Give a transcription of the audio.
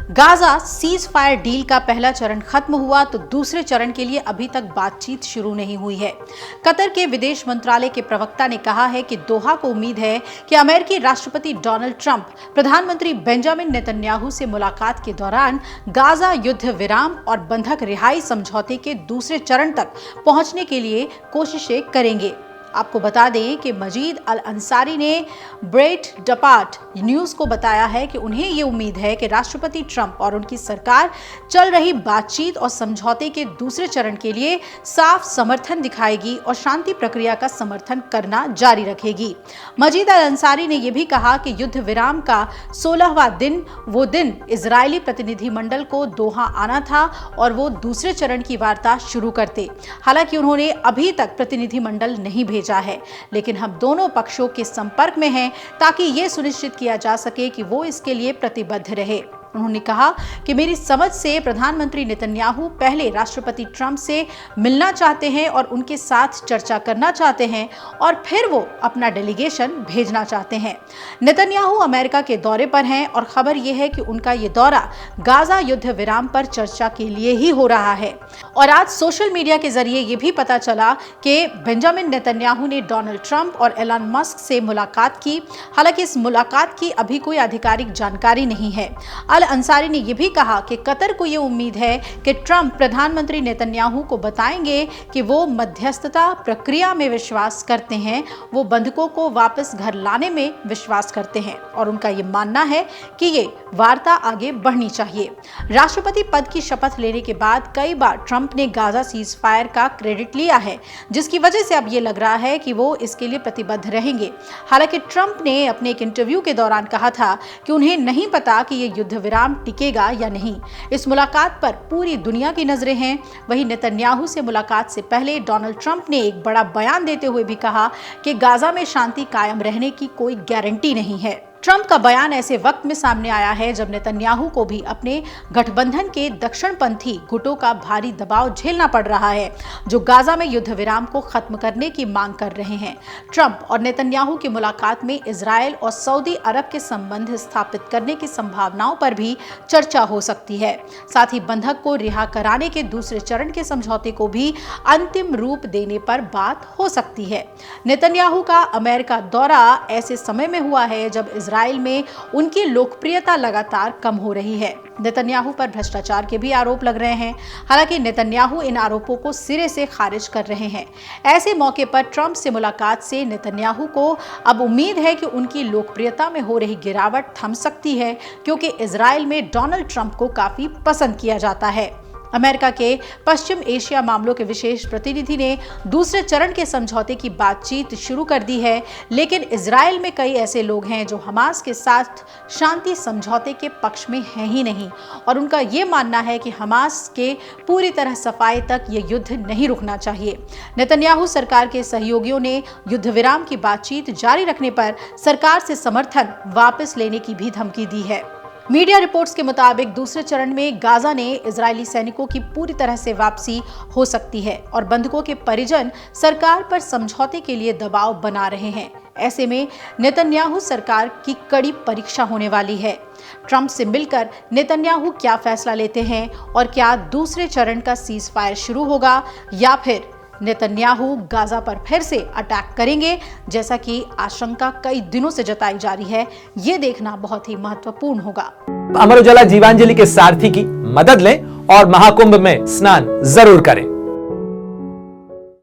Gaza cease fire deal का पहला चरण खत्म हुआ तो दूसरे चरण के लिए अभी तक बातचीत शुरू नहीं हुई है। कतर के विदेश मंत्रालय के प्रवक्ता ने कहा है कि दोहा को उम्मीद है कि अमेरिकी राष्ट्रपति डोनाल्ड ट्रंप प्रधानमंत्री बेंजामिन नेतन्याहू से मुलाकात के दौरान गाजा युद्ध विराम और बंधक रिहाई समझौते के दूसरे चरण तक पहुंचने के लिए कोशिशें करेंगे। आपको बता दें कि मजीद अल अंसारी ने ब्रेइटपार्ट न्यूज को बताया है कि उन्हें ये उम्मीद है कि राष्ट्रपति ट्रंप और उनकी सरकार चल रही बातचीत और समझौते के दूसरे चरण के लिए साफ समर्थन दिखाएगी और शांति प्रक्रिया का समर्थन करना जारी रखेगी। मजीद अल अंसारी ने यह भी कहा कि युद्ध विराम का 16वां दिन वो दिन इजरायली प्रतिनिधिमंडल को दोहा आना था और वो दूसरे चरण की वार्ता शुरू करते। हालांकि उन्होंने अभी तक प्रतिनिधिमंडल नहीं भेजा है, लेकिन हम दोनों पक्षों के संपर्क में हैं ताकि ये सुनिश्चित किया जा सके कि वो इसके लिए प्रतिबद्ध रहे। उन्होंने कहा कि मेरी समझ से प्रधानमंत्री नेतन्याहू पहले राष्ट्रपति ट्रंप से मिलना चाहते हैं और उनके साथ चर्चा करना चाहते हैं और फिर वो अपना डेलीगेशन भेजना चाहते हैं। नेतन्याहू अमेरिका के दौरे पर हैं और खबर यह है कि उनका ये दौरा गाजा युद्ध विराम पर चर्चा के लिए ही हो रहा है। और आज सोशल मीडिया के जरिए ये भी पता चला कि बेंजामिन नेतन्याहू ने डोनाल्ड ट्रंप और एलन मस्क से मुलाकात की। हालांकि इस मुलाकात की अभी कोई आधिकारिक जानकारी नहीं है। अल अंसारी ने यह भी कहा कि कतर को यह उम्मीद है कि ट्रंप प्रधानमंत्री नेतन्याहू को बताएंगे कि वो मध्यस्थता प्रक्रिया में विश्वास करते हैं, वो बंधकों को वापस घर लाने में विश्वास करते हैं और उनका ये मानना है कि ये वार्ता आगे बढ़नी चाहिए। राष्ट्रपति पद की शपथ लेने के बाद कई बार ट्रंप ने गाजा सीज फायर का क्रेडिट लिया है, जिसकी वजह से अब ये लग रहा है कि वो इसके लिए प्रतिबद्ध रहेंगे। हालांकि ट्रंप ने अपने एक इंटरव्यू के दौरान कहा था कि उन्हें नहीं पता कि ये युद्ध विराम टिकेगा या नहीं। इस मुलाकात पर पूरी दुनिया की नजरें हैं। वहीं नेतन्याहू से मुलाकात से पहले डोनाल्ड ट्रंप ने एक बड़ा बयान देते हुए भी कहा कि गाजा में शांति कायम रहने की कोई गारंटी नहीं है। ट्रंप का बयान ऐसे वक्त में सामने आया है जब नेतन्याहू को भी अपने गठबंधन के दक्षिणपंथी गुटों का भारी दबाव झेलना पड़ रहा है, जो गाजा में युद्ध विराम को खत्म करने की मांग कर रहे हैं। ट्रंप और नेतन्याहू की मुलाकात में इजरायल और सऊदी अरब के संबंध स्थापित करने की संभावनाओं पर भी चर्चा हो सकती है। साथ ही बंधक को रिहा कराने के दूसरे चरण के समझौते को भी अंतिम रूप देने पर बात हो सकती है। नेतन्याहू का अमेरिका दौरा ऐसे समय में हुआ है जब इजरायल में उनकी लोकप्रियता लगातार कम हो रही है। नेतन्याहू पर भ्रष्टाचार के भी आरोप लग रहे हैं। हालांकि नेतन्याहू इन आरोपों को सिरे से खारिज कर रहे हैं। ऐसे मौके पर ट्रंप से मुलाकात से नेतन्याहू को अब उम्मीद है कि उनकी लोकप्रियता में हो रही गिरावट थम सकती है, क्योंकि इजरायल में डोनाल्ड ट्रंप को काफी पसंद किया जाता है। अमेरिका के पश्चिम एशिया मामलों के विशेष प्रतिनिधि ने दूसरे चरण के समझौते की बातचीत शुरू कर दी है, लेकिन इजरायल में कई ऐसे लोग हैं जो हमास के साथ शांति समझौते के पक्ष में हैं ही नहीं और उनका ये मानना है कि हमास के पूरी तरह सफाई तक ये युद्ध नहीं रुकना चाहिए। नेतन्याहू सरकार के सहयोगियों ने युद्ध विराम की बातचीत जारी रखने पर सरकार से समर्थन वापस लेने की भी धमकी दी है। मीडिया रिपोर्ट्स के मुताबिक दूसरे चरण में गाजा ने इजरायली सैनिकों की पूरी तरह से वापसी हो सकती है और बंधकों के परिजन सरकार पर समझौते के लिए दबाव बना रहे हैं। ऐसे में नेतन्याहू सरकार की कड़ी परीक्षा होने वाली है। ट्रंप से मिलकर नेतन्याहू क्या फैसला लेते हैं और क्या दूसरे चरण का सीज फायर शुरू होगा या फिर नेतन्याहू गाजा पर फिर से अटैक करेंगे, जैसा कि आशंका कई दिनों से जताई जा रही है। ये देखना बहुत ही महत्वपूर्ण होगा। अमर उजाला जीवांजलि के सारथी की मदद लें और महाकुंभ में स्नान जरूर करें।